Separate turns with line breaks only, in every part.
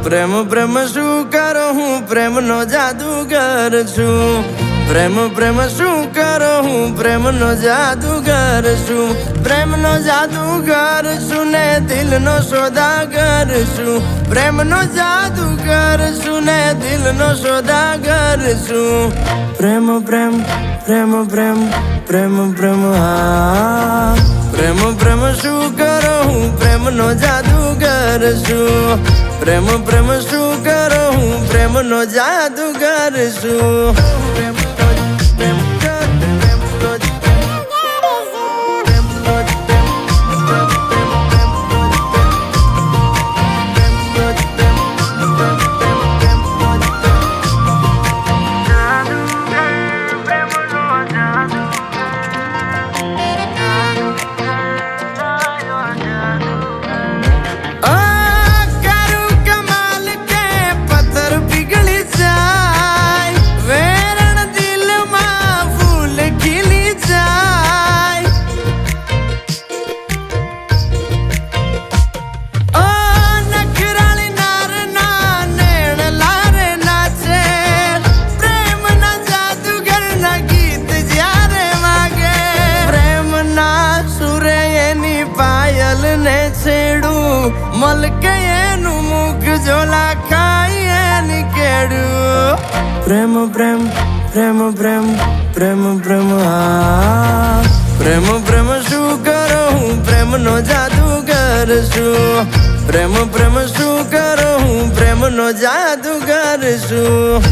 પ્રેમ પ્રેમ શું કરો હું પ્રેમનો જાદુગર છું. પ્રેમ પ્રેમ શું કરો હું પ્રેમનો જાદુગર છું. પ્રેમનો જાદુગર છું ને દિલનો સોદાગર છું. પ્રેમનો જાદુગર છું ને દિલનો સોદાગર છું. પ્રેમ પ્રેમ પ્રેમ પ્રેમ પ્રેમ પ્રેમ હા. પ્રેમ પ્રેમ શું કરો હું પ્રેમનો જાદુગર છું. પ્રેમ પ્રેમ શું કરો હું પ્રેમનો જાદુગર છું. મલકે એનું મુખ જોલા ખાઈ એની કેડું. પ્રેમ પ્રેમ પ્રેમ પ્રેમ પ્રેમ પ્રેમ હા. પ્રેમ પ્રેમ શું કરો હું પ્રેમનો જાદુગર છું. પ્રેમ પ્રેમ શું કરો હું પ્રેમનો જાદુગર છું.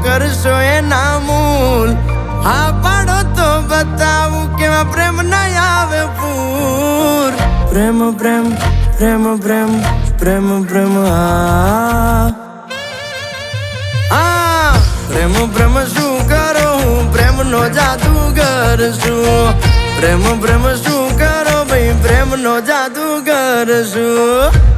કરશો એના મૂલ હા પાડો તો બતાવું કેવા પ્રેમ ના આવે પૂર. પ્રેમ પ્રેમ પ્રેમ પ્રેમ પ્રેમ પ્રેમ હા. પ્રેમ પ્રેમ શું કરો હું પ્રેમનો જાદુગર છું. પ્રેમ પ્રેમ શું કરો ભાઈ પ્રેમનો જાદુગર છું.